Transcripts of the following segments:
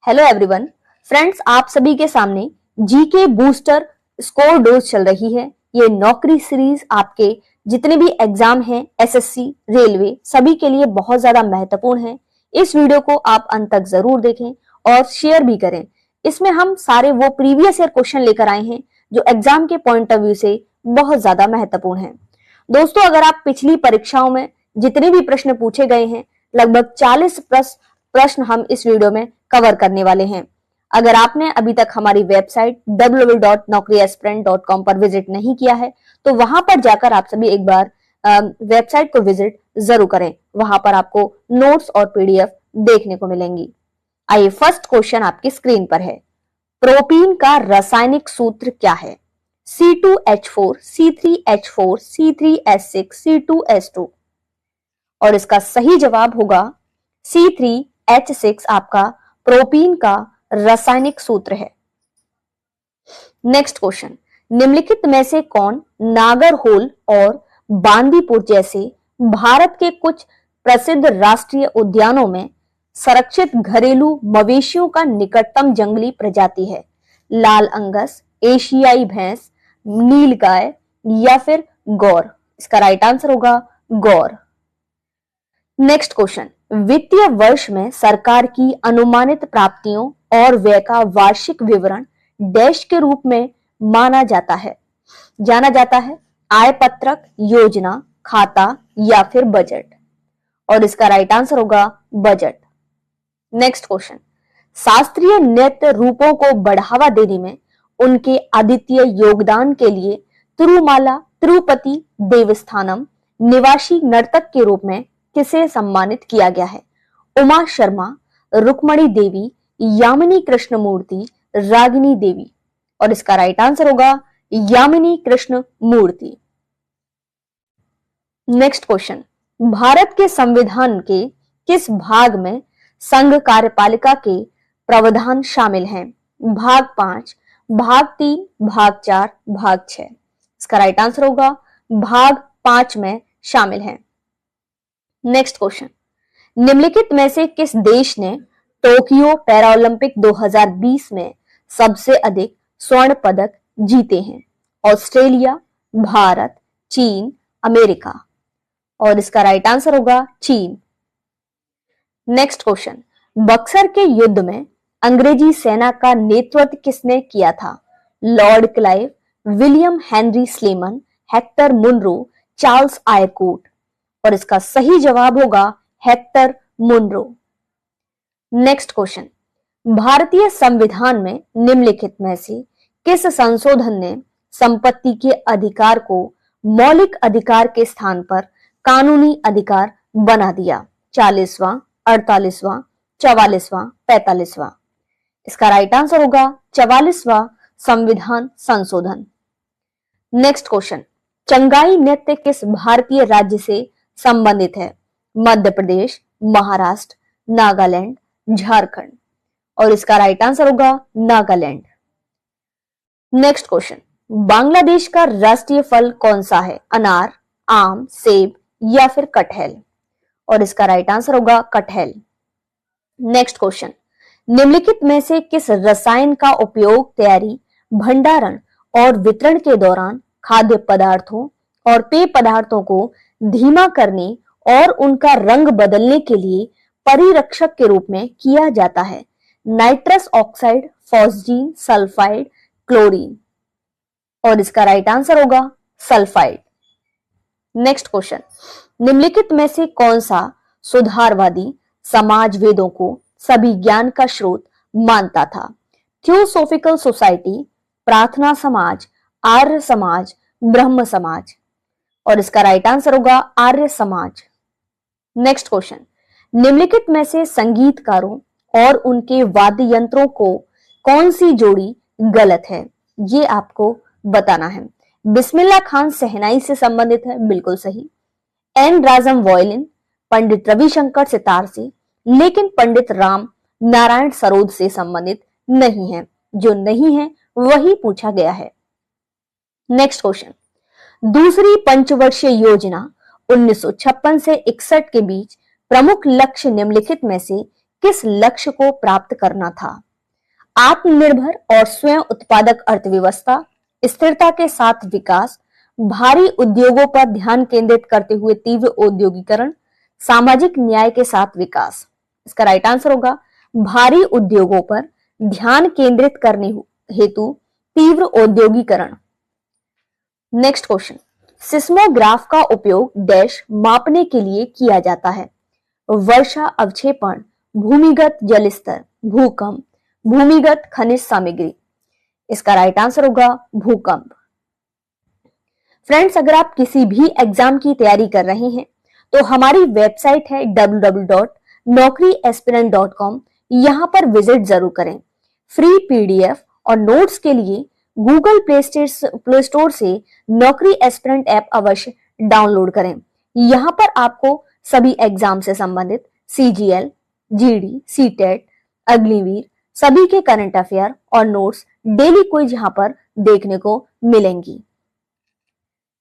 Hello everyone friends, आप सभी के सामने जीके बूस्टर स्कोर डोज चल रही है। ये नौकरी सीरीज आपके जितने भी एग्जाम हैं, एसएससी, रेलवे, सभी के लिए बहुत ज्यादा महत्वपूर्ण है। इस वीडियो को आप अंत तक जरूर देखें और शेयर भी करें। इसमें हम सारे वो प्रीवियस ईयर क्वेश्चन लेकर आए हैं जो एग्जाम के पॉइंट ऑफ व्यू से बहुत ज्यादा महत्वपूर्ण है। दोस्तों, अगर आप पिछली परीक्षाओं में जितने भी प्रश्न पूछे गए हैं, लगभग 40 प्रश्न हम इस वीडियो में कवर करने वाले हैं। अगर आपने अभी तक हमारी वेबसाइट www.naukriaspirant.com पर विजिट नहीं किया है तो वहां पर जाकर आप सभी एक बार वेबसाइट को विजिट जरूर करें। वहां पर आपको नोट्स और पीडीएफ देखने को मिलेंगी। आइए, फर्स्ट क्वेश्चन आपकी स्क्रीन पर है। प्रोपीन का रासायनिक सूत्र क्या है? C2H4, C3H4, C3S6, C2S2। और इसका सही जवाब होगा C3H6 आपका प्रोपीन का रासायनिक सूत्र है। नेक्स्ट क्वेश्चन, निम्नलिखित में से कौन नागरहोल और बांदीपुर जैसे भारत के कुछ प्रसिद्ध राष्ट्रीय उद्यानों में संरक्षित घरेलू मवेशियों का निकटतम जंगली प्रजाति है? लाल अंगस, एशियाई भैंस, नीलगाय या फिर गौर? इसका राइट आंसर होगा गौर। नेक्स्ट क्वेश्चन, वित्तीय वर्ष में सरकार की अनुमानित प्राप्तियों और व्यय का वार्षिक विवरण डैश के रूप में जाना जाता है? आय पत्रक, योजना, खाता या फिर बजट? और इसका राइट आंसर होगा बजट। नेक्स्ट क्वेश्चन, शास्त्रीय नृत्य रूपों को बढ़ावा देने में उनके अद्वितीय योगदान के लिए तिरुमाला तिरुपति देवस्थानम निवासी नर्तक के रूप में किसे सम्मानित किया गया है? उमा शर्मा, रुक्मणी देवी, यामिनी कृष्णमूर्ति, रागिनी देवी? और इसका राइट आंसर होगा यामिनी कृष्णमूर्ति। नेक्स्ट क्वेश्चन, भारत के संविधान के किस भाग में संघ कार्यपालिका के प्रावधान शामिल हैं? भाग 5, भाग 3, भाग 4, भाग 6? इसका राइट आंसर होगा भाग 5 में शामिल है। नेक्स्ट क्वेश्चन, निम्नलिखित में से किस देश ने टोक्यो पैरालंपिक 2020 में सबसे अधिक स्वर्ण पदक जीते हैं? ऑस्ट्रेलिया, भारत, चीन, अमेरिका? और इसका राइट आंसर होगा चीन। नेक्स्ट क्वेश्चन, बक्सर के युद्ध में अंग्रेजी सेना का नेतृत्व किसने किया था? Lord Clive, William Henry Sleeman, Hector Munro, Charles Eyre Coote? और इसका सही जवाब होगा हेक्टर मुनरो। नेक्स्ट क्वेश्चन, भारतीय संविधान में निम्नलिखित में से किस संशोधन ने संपत्ति के अधिकार को मौलिक अधिकार के स्थान पर कानूनी अधिकार बना दिया? 40वां, 48वां, 44वां, 45वां? इसका राइट आंसर होगा 44वां संविधान संशोधन। नेक्स्ट क्वेश्चन, चंगाई नृत्य किस भारतीय राज्य से संबंधित है? मध्य प्रदेश, महाराष्ट्र, नागालैंड, झारखंड? और इसका राइट आंसर होगा नागालैंड। नेक्स्ट क्वेश्चन, बांग्लादेश का राष्ट्रीय फल कौन सा है? अनार, आम, सेब या फिर कटहल? और इसका राइट आंसर होगा कटहल। नेक्स्ट क्वेश्चन, निम्नलिखित में से किस रसायन का उपयोग तैयारी, भंडारण और वितरण के दौरान खाद्य पदार्थों और पेय पदार्थों को धीमा करने और उनका रंग बदलने के लिए परिरक्षक के रूप में किया जाता है? Nitrous oxide, phosgene, sulphide, chlorine? और इसका राइट आंसर होगा सल्फाइड। नेक्स्ट क्वेश्चन, निम्नलिखित में से कौन सा सुधारवादी समाज वेदों को सभी ज्ञान का स्रोत मानता था? थियोसॉफिकल सोसाइटी, प्रार्थना समाज, आर्य समाज, ब्रह्म समाज? और इसका राइट आंसर होगा आर्य समाज। नेक्स्ट क्वेश्चन, निम्नलिखित में से संगीतकारों और उनके वाद्य यंत्रों को कौन सी जोड़ी गलत है? ये आपको बताना है। बिस्मिल्लाह खान शहनाई से संबंधित है, बिल्कुल सही। एन राजम वायलिन, पंडित रविशंकर सितार से, लेकिन पंडित राम नारायण सरोद से संबंधित नहीं है। जो नहीं है वही पूछा गया है। नेक्स्ट क्वेश्चन, दूसरी पंचवर्षीय योजना 1956 से 61 के बीच प्रमुख लक्ष्य निम्नलिखित में से किस लक्ष्य को प्राप्त करना था? आत्मनिर्भर और स्वयं उत्पादक अर्थव्यवस्था, स्थिरता के साथ विकास, भारी उद्योगों पर ध्यान केंद्रित करते हुए तीव्र औद्योगिकरण, सामाजिक न्याय के साथ विकास। इसका राइट आंसर होगा भारी उद्योगों पर ध्यान केंद्रित करने हेतु तीव्र औद्योगिकरण। नेक्स्ट क्वेश्चन, सिस्मोग्राफ का उपयोग डैश मापने के लिए किया जाता है? वर्षा अवक्षेपण, भूमिगत जल स्तर, भूकंप, भूमिगत खनिज सामग्री। इसका राइट आंसर होगा भूकंप। फ्रेंड्स, अगर आप किसी भी एग्जाम की तैयारी कर रहे हैं तो हमारी वेबसाइट है www.naukriaspirant.com, यहां पर विजिट जरूर करें। फ्री पीडीएफ और नोट्स के लिए गूगल प्ले स्टोर से नौकरी एस्पिरेंट ऐप अवश्य डाउनलोड करें। यहां पर आपको सभी एग्जाम से संबंधित सीजीएल, जीडी, सीटेट, अग्निवीर सभी के करंट अफेयर और नोट्स डेली क्विज यहां पर देखने को मिलेंगी।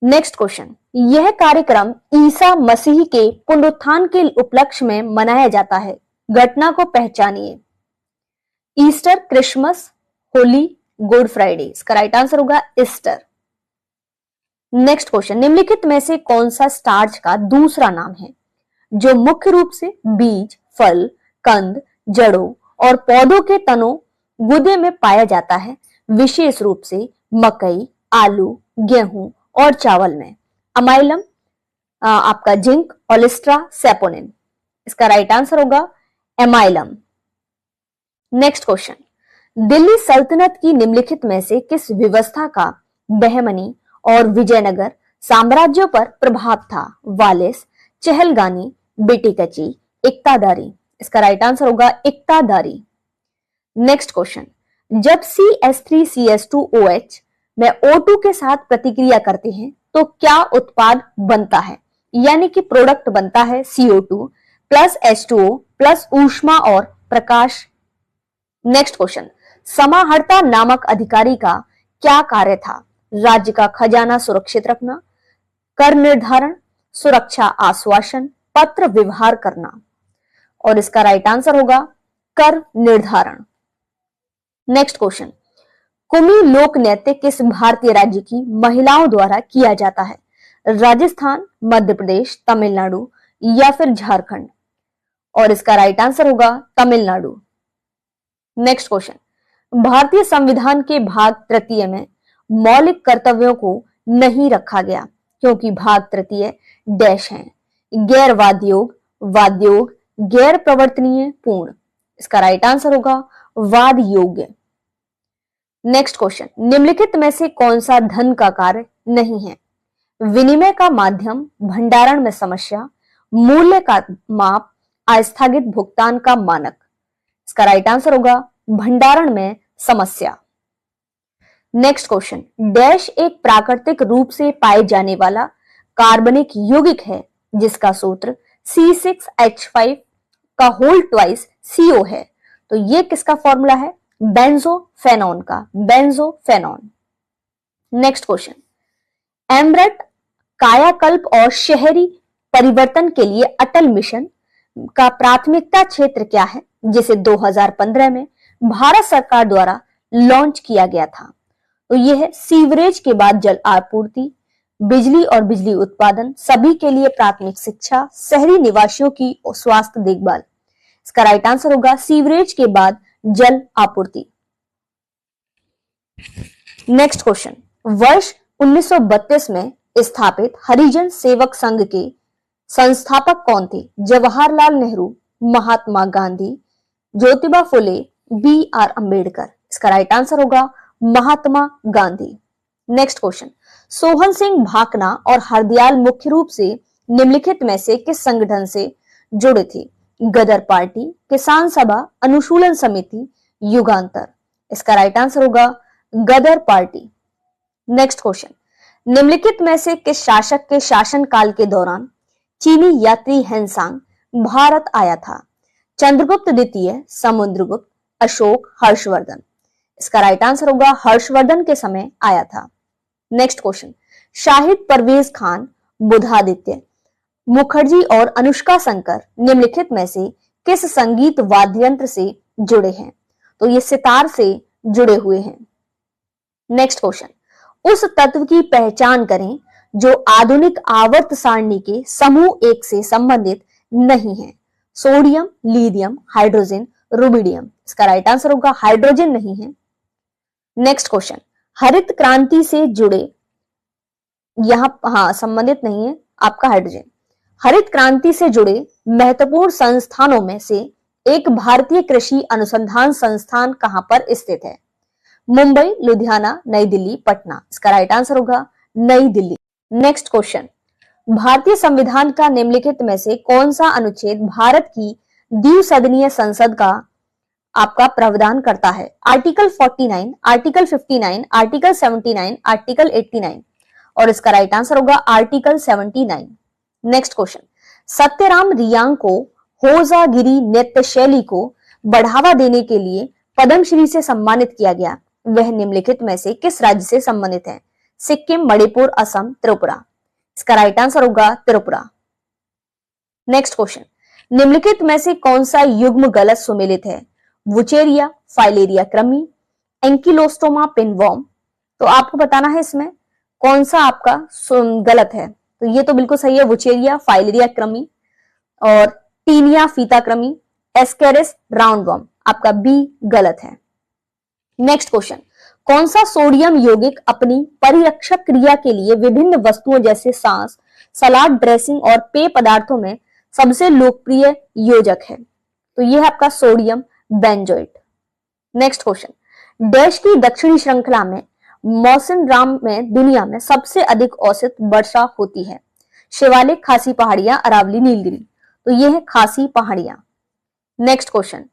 नेक्स्ट क्वेश्चन, यह कार्यक्रम ईसा मसीह के पुनरुत्थान के उपलक्ष्य में मनाया जाता है, घटना को पहचानिए। Easter, Christmas, Holi, Good Friday. इसका राइट आंसर होगा ईस्टर। नेक्स्ट क्वेश्चन, निम्नलिखित में से कौन सा स्टार्च का दूसरा नाम है जो मुख्य रूप से बीज, फल, कंद, जड़ों और पौधों के तनों गुदे में पाया जाता है, विशेष रूप से मकई, आलू, गेहूं और चावल में? अमाइलम, आपका जिंक, ओलिस्ट्रा, सेपोनिन। इसका राइट आंसर होगा एमाइलम। नेक्स्ट क्वेश्चन, दिल्ली सल्तनत की निम्नलिखित में से किस व्यवस्था का बहमनी और विजयनगर साम्राज्यों पर प्रभाव था? वालिस, चहलगानी, बेटीकची, इक्तादारी। इसका राइट आंसर होगा इक्तादारी। नेक्स्ट क्वेश्चन, जब CH3CH2OH में O2 के साथ प्रतिक्रिया करते हैं तो क्या उत्पाद बनता है? यानी कि प्रोडक्ट बनता है CO2 प्लस H2O प्लस ऊष्मा और प्रकाश। नेक्स्ट क्वेश्चन, समाहर्ता नामक अधिकारी का क्या कार्य था? राज्य का खजाना सुरक्षित रखना, कर निर्धारण, सुरक्षा आश्वासन, पत्र व्यवहार करना। और इसका राइट आंसर होगा कर निर्धारण। नेक्स्ट क्वेश्चन, कुमी लोक नृत्य किस भारतीय राज्य की महिलाओं द्वारा किया जाता है? राजस्थान, मध्य प्रदेश, तमिलनाडु या फिर झारखंड? और इसका राइट आंसर होगा तमिलनाडु। नेक्स्ट क्वेश्चन, भारतीय संविधान के भाग तृतीय में मौलिक कर्तव्यों को नहीं रखा गया क्योंकि भाग तृतीय डैश है? गैर वादयोग, वादयोग, गैर प्रवर्तनीय, पूर्ण। इसका राइट आंसर होगा वाद योग्य। नेक्स्ट क्वेश्चन, निम्नलिखित में से कौन सा धन का कार्य नहीं है? विनिमय का माध्यम, भंडारण में समस्या, मूल्य का माप, आस्थगित भुगतान का मानक। इसका राइट आंसर होगा भंडारण में समस्या। नेक्स्ट क्वेश्चन, डैश एक प्राकृतिक रूप से पाए जाने वाला कार्बनिक यौगिक है जिसका सूत्र C6H5 का होल ट्वाइस CO है। तो ये किसका फॉर्मूला है? बेंजोफेनॉन का, बेंजोफेनॉन। नेक्स्ट क्वेश्चन, एमरेट कायाकल्प और शहरी परिवर्तन के लिए अटल मिशन का प्राथमिकता क्षेत्र क्या है जिसे 2015 में भारत सरकार द्वारा लॉन्च किया गया था? तो यह है सीवरेज के बाद जल आपूर्ति, बिजली और बिजली उत्पादन, सभी के लिए प्राथमिक शिक्षा, शहरी निवासियों की स्वास्थ्य देखभाल। इसका राइट आंसर होगा सीवरेज के बाद जल आपूर्ति। नेक्स्ट क्वेश्चन, वर्ष 1932 में स्थापित हरिजन सेवक संघ के संस्थापक कौन थे? जवाहरलाल नेहरू, महात्मा गांधी, ज्योतिबा फुले, BR अंबेडकर। इसका राइट आंसर होगा महात्मा गांधी। नेक्स्ट क्वेश्चन, सोहन सिंह भाकना और हरदयाल मुख्य रूप से निम्नलिखित में से किस संगठन से जुड़े थे? गदर पार्टी, किसान सभा, अनुशूलन समिति, युगांतर। इसका राइट आंसर होगा गदर पार्टी। नेक्स्ट क्वेश्चन, निम्नलिखित में से किस शासक के शासनकाल के दौरान चीनी यात्री हेनसांग भारत आया था? चंद्रगुप्त द्वितीय, समुद्रगुप्त, अशोक, हर्षवर्धन। इसका राइट आंसर होगा हर्षवर्धन के समय आया था। नेक्स्ट क्वेश्चन, शाहिद परवेज खान, बुधादित्य मुखर्जी और अनुष्का शंकर निम्नलिखित में से किस संगीत वाद्य यंत्र से जुड़े हैं? तो ये सितार से जुड़े हुए हैं। नेक्स्ट क्वेश्चन, उस तत्व की पहचान करें जो आधुनिक आवर्त सारणी के समूह 1 से संबंधित नहीं है। Sodium, lithium, hydrogen, rubidium. इसका राइट आंसर होगा हाइड्रोजन नहीं है। नेक्स्ट क्वेश्चन, हरित क्रांति से जुड़े, यहां संबंधित नहीं है आपका हाइड्रोजन। हरित क्रांति से जुड़े महत्वपूर्ण संस्थानों में से एक भारतीय कृषि अनुसंधान संस्थान कहां पर स्थित है? मुंबई, लुधियाना, नई दिल्ली, पटना। इसका राइट आंसर होगा नई दिल्ली। नेक्स्ट क्वेश्चन, भारतीय संविधान का निम्नलिखित में से कौन सा अनुच्छेद भारत की द्विसदनीय संसद का आपका प्रावधान करता है? Article 49, article 59, article 79, article 89। और इसका राइट आंसर होगा article 79। Next question, Satyaram Reang को होजागिरी नृत्य शैली को बढ़ावा देने के लिए पद्मश्री से सम्मानित किया गया। वह निम्नलिखित में से किस राज्य से संबंधित है? सिक्किम, मणिपुर, असम, त्रिपुरा। इसका राइट आंसर होगा त्रिपुरा। नेक्स्ट क्वेश्चन, निम्नलिखित में से कौन सा युग्म गलत सुमेलित है? वुचेरिया, फाइलेरिया क्रमी, एंकिलोस्टोमा पिनवॉर्म। तो आपको बताना है इसमें कौन सा आपका गलत है। तो ये तो बिल्कुल सही है, वुचेरिया, फाइलेरिया क्रमी और टीनिया फीता क्रमी, एस्केरिस राउंडवॉर्म। आपका बी गलत है। नेक्स्ट क्वेश्चन, कौन सा सोडियम यौगिक अपनी परिरक्षक क्रिया के लिए विभिन्न वस्तुओं जैसे सांस, सलाद ड्रेसिंग और पेय पदार्थों में सबसे लोकप्रिय योजक है? तो यह है आपका sodium benzoate. Next question, dash की दक्षिणी श्रृंखला में मौसिनराम में दुनिया में सबसे अधिक औसत वर्षा होती है? शिवालिक, खासी पहाड़ियां, अरावली, नीलगिरी। तो यह है खासी पहाड़ियां। नेक्स्ट क्वेश्चन,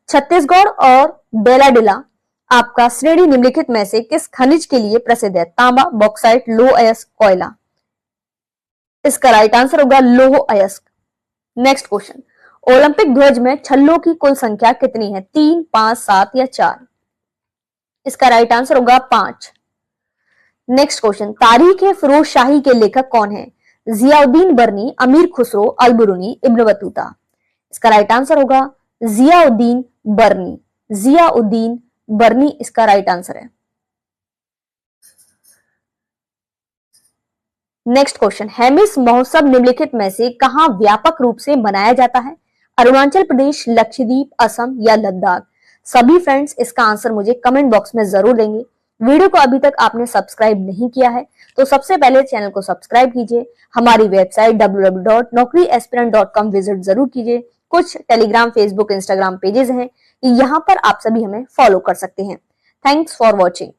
छत्तीसगढ़ और बेलाडिला आपका श्रेणी निम्नलिखित में से किस खनिज के लिए प्रसिद्ध है? तांबा, बॉक्साइट, लौह अयस्क, कोयला। इसका राइट आंसर होगा लौह अयस्क। नेक्स्ट क्वेश्चन, ओलंपिक ध्वज में छल्लों की कुल संख्या कितनी है? 3, 5, 7 या 4। इसका राइट आंसर होगा 5। नेक्स्ट क्वेश्चन, तारीख-ए-फिरोज शाही के लेखक कौन है? जियाउद्दीन बर्नी, अमीर खुसरो, अल-बुरूनी, इब्न बतूता। इसका राइट आंसर होगा जियाउद्दीन बर्नी। जियाउद्दीन बर्नी इसका राइट आंसर है। नेक्स्ट क्वेश्चन, हेमिस महोत्सव निम्नलिखित में से कहां व्यापक रूप से मनाया जाता है? अरुणाचल प्रदेश, लक्षद्वीप, असम या लद्दाख। सभी फ्रेंड्स इसका आंसर मुझे कमेंट बॉक्स में जरूर देंगे। वीडियो को अभी तक आपने सब्सक्राइब नहीं किया है तो सबसे पहले चैनल को सब्सक्राइब कीजिए। हमारी वेबसाइट www.naukriaspirant.com विजिट जरूर कीजिए। कुछ टेलीग्राम, फेसबुक, इंस्टाग्राम पेजेस हैं, यहाँ पर आप सभी हमें फॉलो कर सकते हैं। Thanks for watching.